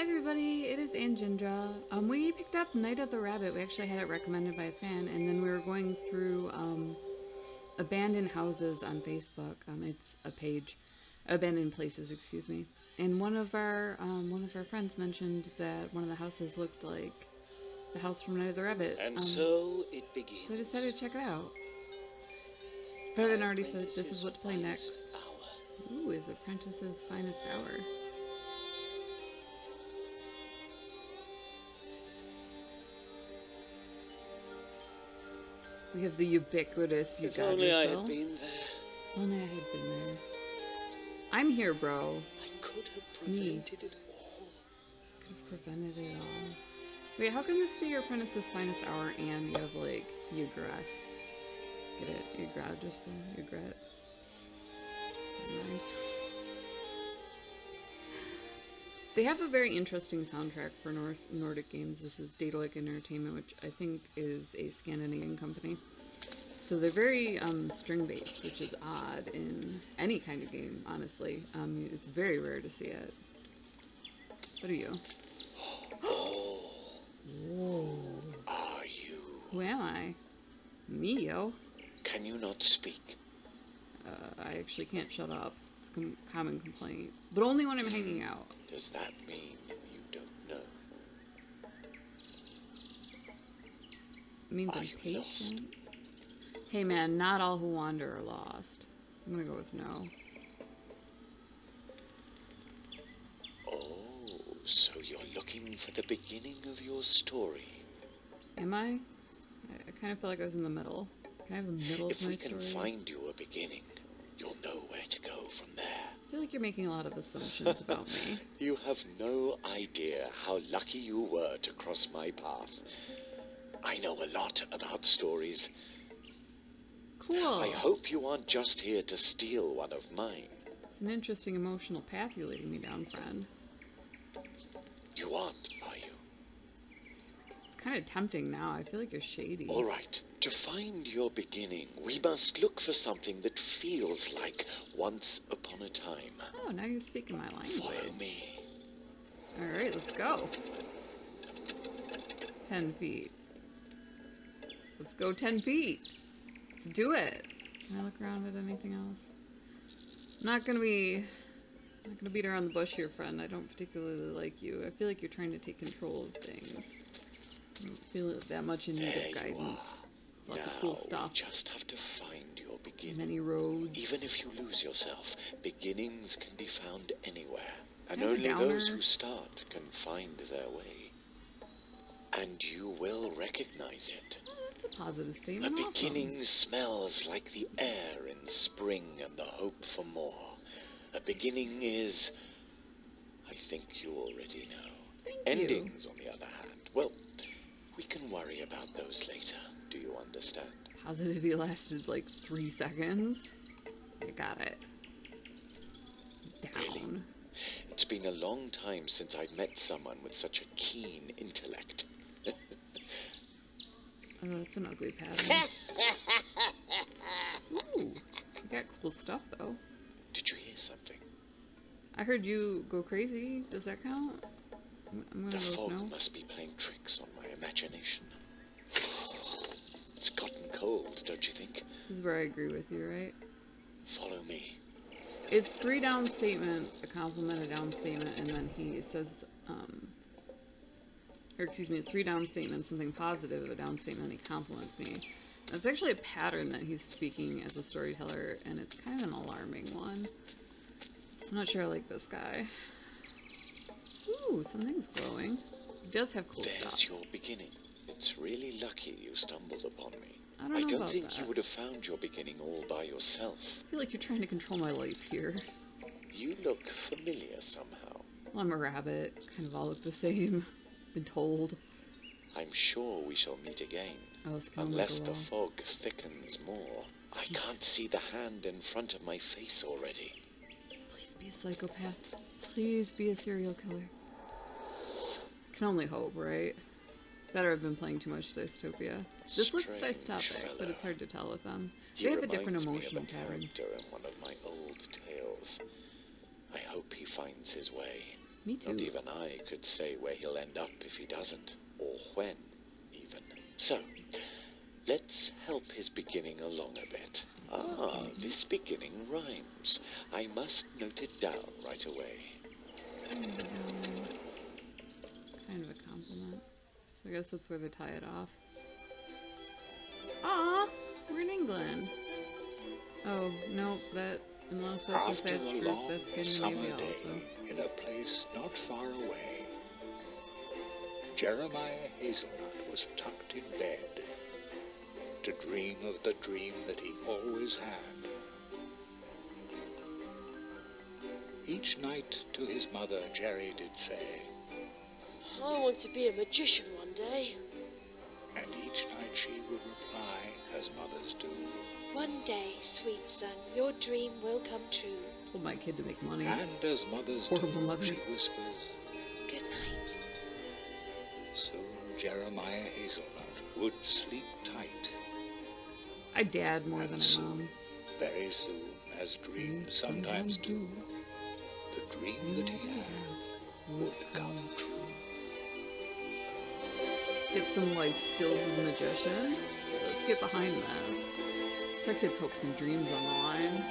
Hi everybody, it is Anjindra. We picked up Night of the Rabbit. We actually had it recommended by a fan, and then we were going through abandoned houses on Facebook. It's a page, abandoned places, excuse me. And one of our friends mentioned that one of the houses looked like the house from Night of the Rabbit. And so it begins. So I decided to check it out. If I haven't already said, this is what to play next. Ooh, is Apprentice's Finest Hour. We have the ubiquitous You If Got only I Yourself. had been there. If only I had been there. I'm here, bro. I could have It's me. prevented it all. Could have prevented it all. Wait, how can this be your Apprentice's Finest Hour and you have, like, Yugrat? Get it? Yugrat, just Yugrat. Never mind. They have a very interesting soundtrack for Nordic games. This is Daedelic Entertainment, which I think is a Scandinavian company. So they're very string-based, which is odd in any kind of game, honestly. It's very rare to see it. What are you? Oh, Whoa. are you? Who am I? Me, yo. Can you not speak? I actually can't shut up. It's a common complaint. But only when I'm hanging out. Does that mean you don't know? It means Are I'm you patient. lost? Hey man, not all who wander are lost. I'm gonna go with no. Oh, so you're looking for the beginning of your story. Am I? I kind of feel like I was in the middle. Can I have a middle If of my we can story? find you a beginning, you'll know where to go from there. I feel like you're making a lot of assumptions about me. You have no idea how lucky you were to cross my path. I know a lot about stories. Cool. I hope you aren't just here to steal one of mine. It's an interesting emotional path you're leading me down, friend. You aren't, are you? It's kind of tempting now. I feel like you're shady. All right. To find your beginning, we must look for something that feels like once upon a time. Oh, now you're speaking my language. Follow me. Alright, let's go. 10 feet. Let's go 10 feet. Let's do it. Can I look around at anything else? I'm not gonna beat around the bush here, friend. I don't particularly like you. I feel like you're trying to take control of things. I don't feel that much in need of guidance. Lots of cool stuff. We just have to find your beginning. Many roads. Even if you lose yourself, beginnings can be found anywhere. And Kinda only downer. those who start can find their way. And you will recognize it. Oh, that's a positive A statement. beginning smells like the air in spring and the hope for more. A beginning is, I think you already know. Thank you. Endings, on the other hand, well, we can worry about those later. Do you understand? Positivity lasted like 3 seconds. I got it. Down. Really? It's been a long time since I've met someone with such a keen intellect. Oh, that's an ugly pattern. Ooh, you got cool stuff though. Did you hear something? I heard you go crazy. Does that count? I'm The gonna go fog with no. must be playing tricks on my imagination. It's gotten cold, don't you think? This is where I agree with you, right? Follow me. It's 3 down statements, a compliment, a down statement, and then he says, or excuse me, 3 down statements, something positive, a down statement, and he compliments me. That's actually a pattern that he's speaking as a storyteller, and it's kind of an alarming one. So I'm not sure I like this guy. Ooh, something's glowing. He does have cool There's stuff. your beginning. It's really lucky you stumbled upon me. I don't know about think that. you would have found your beginning all by yourself. I feel like you're trying to control my life here. You look familiar somehow. Well, I'm a rabbit. Kind of all look the same. Been told. I'm sure we shall meet again. Oh, it's kind of Unless like the a wall. fog thickens more. I can't see the hand in front of my face already. Please be a psychopath. Please be a serial killer. Can only hope, right? Better have been playing too much Dystopia. This looks Strange dystopic, but fellow. it's hard to tell with them. He They have a different reminds me of emotional a pattern. character in one of my old tales. I hope he finds his way. Me too. Not even I could say where he'll end up if he doesn't, or when, even. So, let's help his beginning along a bit. Ah, this beginning rhymes. I must note it down right away. Kind of a compliment. So I guess that's where they tie it off. Aw, we're in England. Oh, no, that, unless that's After if that's a truth, long that's getting summer maybe day also. in a place not far away, Jeremiah Hazelnut was tucked in bed to dream of the dream that he always had. Each night to his mother, Jerry did say, I want to be a magician one day. and each night she would reply, as mothers do, One day, sweet son, your dream will come true. Told my kid to make money. and as mothers Horrible do, mother. she whispers, Good night. soon Jeremiah Hazelnut would sleep tight. I dad more than And I soon, mom. very soon, as dreams sometimes do, the dream that he had would come true. Get some life skills as a magician. Let's get behind this. It's our kids' hopes and dreams on the line.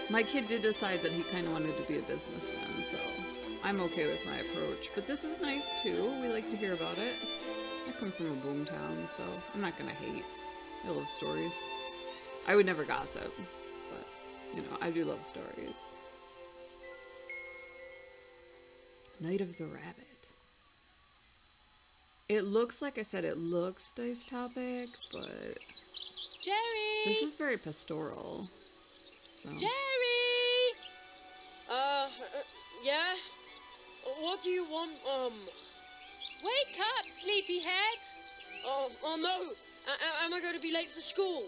My kid did decide that he kind of wanted to be a businessman, so I'm okay with my approach. But this is nice too. We like to hear about it. I come from a boom town, so I'm not gonna hate. I love stories. I would never gossip, but you know, I do love stories. Night of the Rabbit. It looks, like I said, it looks dystopic, but Jerry! this is very pastoral. So. Jerry! Yeah? What do you want, Wake up, sleepyhead! Oh no! Am I going to be late for school?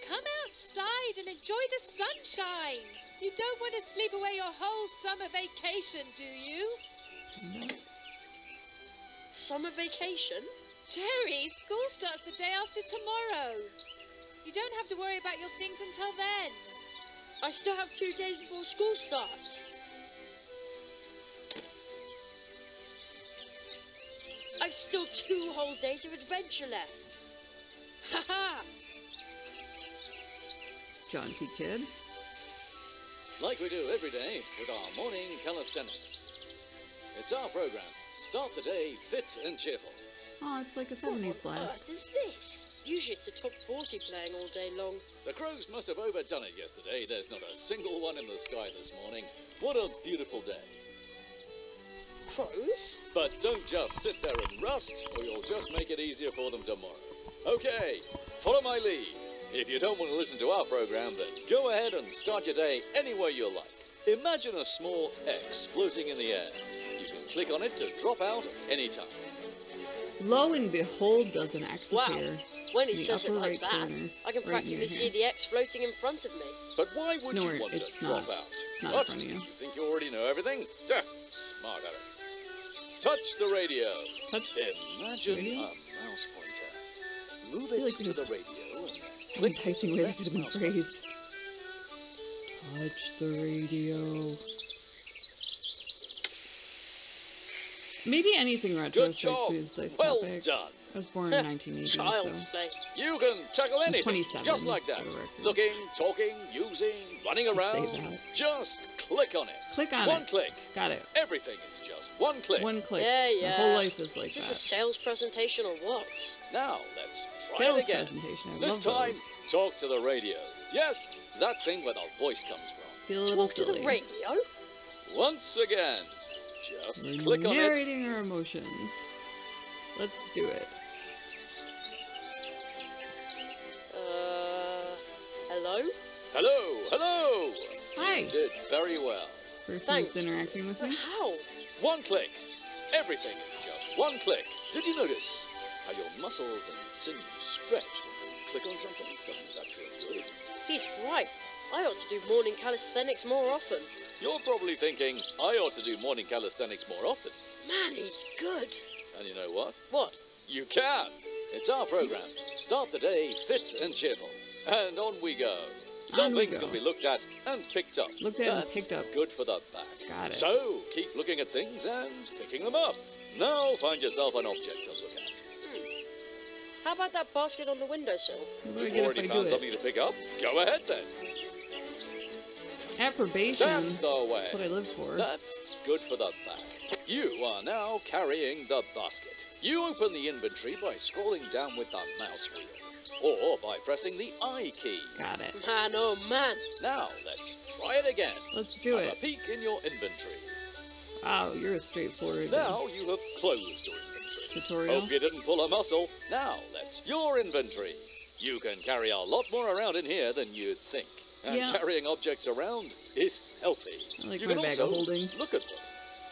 Come outside and enjoy the sunshine! You don't want to sleep away your whole summer vacation, do you? No. Summer vacation? Jerry, school starts the day after tomorrow. You don't have to worry about your things until then. I still have 2 days before school starts. I've still 2 whole days of adventure left. Haha! Jaunty kid. Like we do every day with our morning calisthenics. It's our program. Start the day fit and cheerful. Oh, it's like a 70s What on blast. earth is this? Usually it's the top 40 playing all day long. The crows must have overdone it yesterday. There's not a single one in the sky this morning. What a beautiful day. Crows? But don't just sit there and rust, or you'll just make it easier for them tomorrow. Okay, follow my lead. If you don't want to listen to our program, then go ahead and start your day any way you like. Imagine a small X floating in the air. You can click on it to drop out any time. Lo and behold, does an X Wow. appear. When in he the says it upper like right that, corner, I can right practically near see here. the X floating in front of me. But why would No, you want it's to not. drop out? Not in What? front of you. Think you already know everything? Smart Alec. Touch the radio. Touch Imagine radio? a mouse pointer. Move I feel it like to this the is radio and then an click enticing way the that could have been mouse button. phrased. Touch the radio. Maybe anything retro Good strikes job. me as dystopic. Well done. I was born in 1980, Child's so play. You can tackle I'm anything, 27, just like that. for the record. Looking, talking, using, running Just say around. that. Just click on it. Click on One it. click. Got it. Everything is just one click. One click. Yeah, My yeah. whole life is like Is this that. a sales presentation or what? Now let's try Sales it again. presentation. I This love time, those. talk to the radio. Yes, that thing where the voice comes from. Feel a little Talk to silly. the radio? Once again, just We're click on it. narrating our emotions. Let's do it. Hello? Hello, hello. Hi. You did very well. Person Thanks. that's interacting with But me. how? One click. Everything is just one click. Did you notice how your muscles and sinews stretch when you click on something? Doesn't that feel good? He's right. I ought to do morning calisthenics more often. You're probably thinking, I ought to do morning calisthenics more often. Man, he's good. And you know what? What? You can. It's our program. Start the day fit and cheerful. And on we go. Something's going to be looked at and picked up. Looked at and That's picked up. good for the back. Got it. So, keep looking at things and picking them up. Now find yourself an object to look at. How about that basket on the windowsill? What do I You've get already if I found do something to pick up? Go ahead then. Approbation. That's the way. That's what I live for. That's good for the back. You are now carrying the basket. You open the inventory by scrolling down with the mouse wheel, or by pressing the I key. Got it. Man, oh man. Now, let's try it again. Let's do Have it. a peek in your inventory. Wow, you're a straightforward Now you have closed your inventory. tutorial. Hope you didn't pull a muscle. Now, that's your inventory. You can carry a lot more around in here than you'd think. And Yeah. carrying objects around is healthy. I like you my can bag also of holding. look at them.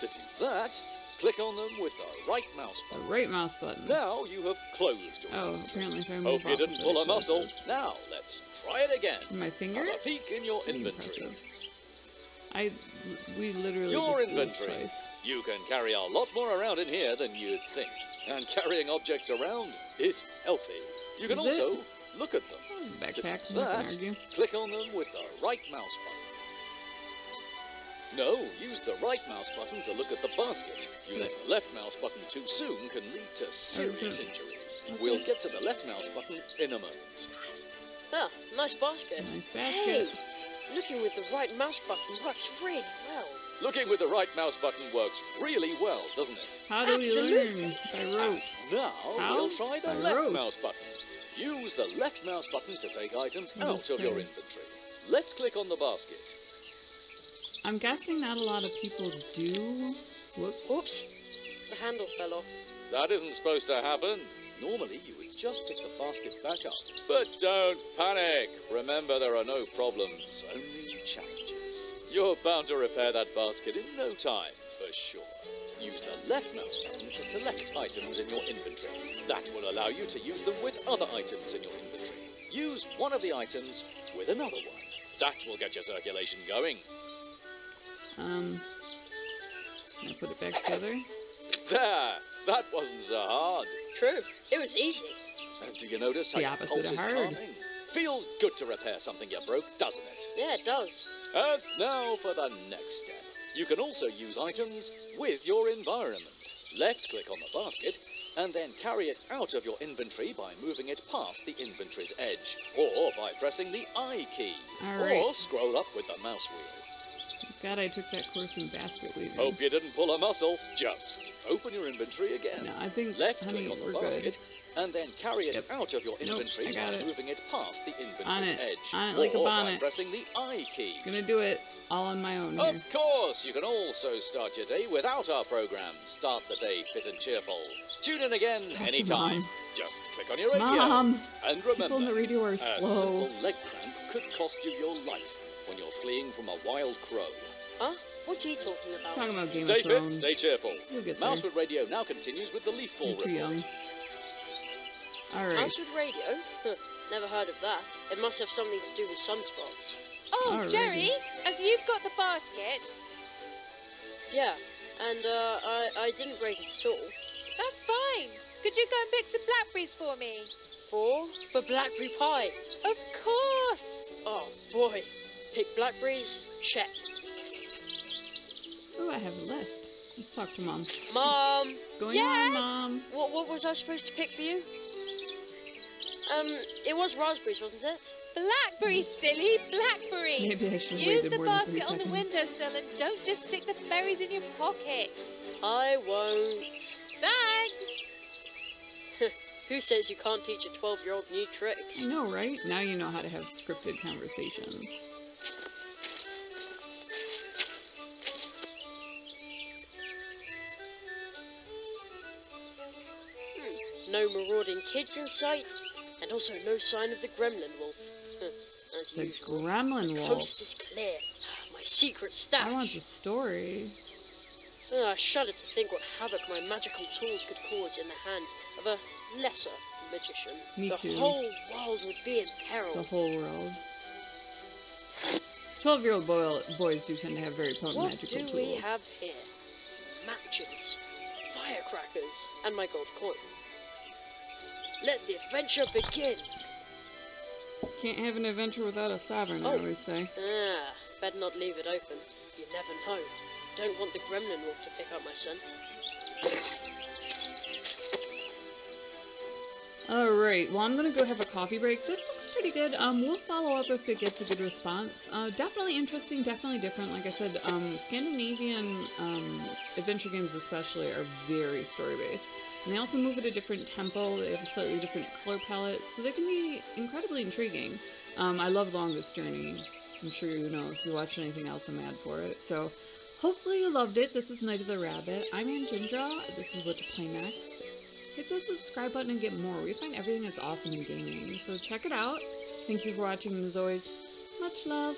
To do that, click on them with the right mouse The button. right mouse button. Now you have closed your Oh, inventory. apparently if I move Hope you off didn't of it, pull a it muscle. closes. Now, let's try it again. My finger? Have a peek in your Pretty inventory. impressive. We literally Your just closed inventory. twice. You can carry a lot more around in here than you'd think. And carrying objects around is healthy. You can Is it? also look at them. Oh, To do backpack, I'm not gonna that, argue. click on them with the right mouse button. No, use the right mouse button to look at the basket. Using the left mouse button too soon can lead to serious Okay. injury. We'll get to the left mouse button in a moment. Ah, nice basket. Nice Hey, basket. looking with the right mouse button works really well. Looking with the right mouse button works really well, doesn't it? How do we Absolutely. learn? By rote. Now How? we'll try the By left rote. mouse button. Use the left mouse button to take items Oh, out of your sorry. inventory. Left click on the basket. I'm guessing not a lot of people do. Whoops. Oops, the handle fell off. That isn't supposed to happen. Normally you would just pick the basket back up. But don't panic. Remember, there are no problems, only challenges. You're bound to repair that basket in no time, for sure. Use the left mouse button to select items in your inventory. That will allow you to use them with other items in your inventory. Use one of the items with another one. That will get your circulation going. Can I put it back together? There! That wasn't so hard. True, it was easy. And do you notice how The your opposite pulse of is hard. calming? Feels good to repair something you broke, doesn't it? Yeah, it does. And now for the next step. You can also use items with your environment. Left click on the basket and then carry it out of your inventory by moving it past the inventory's edge, or by pressing the I key, All right. or scroll up with the mouse wheel. God, I took that course in basket weaving. Hope you didn't pull a muscle. Just open your inventory again. No, I think, Left honey, click on we're the basket and then carry it Yep. out of your Nope, inventory I got by it. moving it past the inventory's On it. edge, On it like a or by bonnet. pressing the I key. Gonna do it all on my own here. Of course, you can also start your day without our program. Start the day fit and cheerful. Tune in again Stop the anytime. mom. Just click on your radio. Mom! And People remember, on the radio are a slow. simple leg cramp could cost you your life when you're fleeing from a wild crow. Huh? What's he talking about? Talking about Game Stay of fit, Thrones. stay cheerful. You'll get there. Mousewood Radio now continues with the leaf fall You're too report. young. Alright. Mousewood Radio? Huh, never heard of that. It must have something to do with sunspots. Oh, Alrighty. Jerry, as you've got the basket, Yeah, and I didn't break it at all. that's fine. Could you go and pick some blackberries for me? For blackberry pie. Of course. Oh boy, pick blackberries, check. Oh, I have a list. Let's talk to Mom. Mom, What's going Yes? on, Mom? what was I supposed to pick for you? It was raspberries, wasn't it? Blackberries, silly, blackberries. Maybe I should have Use waited the more than 3 basket on the seconds. windowsill and don't just stick the berries in your pockets. I won't. Thanks. Who says you can't teach a 12-year-old new tricks? I know, right? Now you know how to have scripted conversations. No marauding kids in sight, and also no sign of the gremlin wolf. As The usual. gremlin wolf. Coast is clear. My secret stash. I want the story. I shudder to think what havoc my magical tools could cause in the hands of a lesser magician. Me the too. whole world would be in peril. The whole world. 12-year-old boys do tend to have very potent What magical do tools. we have here? Matches, firecrackers, and my gold coin. Let the adventure begin. Can't have an adventure without a sovereign, I always say. Ah, better not leave it open. You never know. Don't want the gremlin wolf to pick up my scent. Alright, well I'm gonna go have a coffee break. This looks pretty good. We'll follow up if it gets a good response. Definitely interesting, definitely different. Like I said, Scandinavian adventure games especially are very story-based. And they also move at a different tempo, they have a slightly different color palette, so they can be incredibly intriguing. I love Longest Journey. I'm sure you know, if you watch anything else, I'm mad for it. So, hopefully you loved it. This is Night of the Rabbit. I'm Anjindra. This is what to play next. Hit the subscribe button and get more. We find everything that's awesome in gaming, so check it out. Thank you for watching, and as always, much love.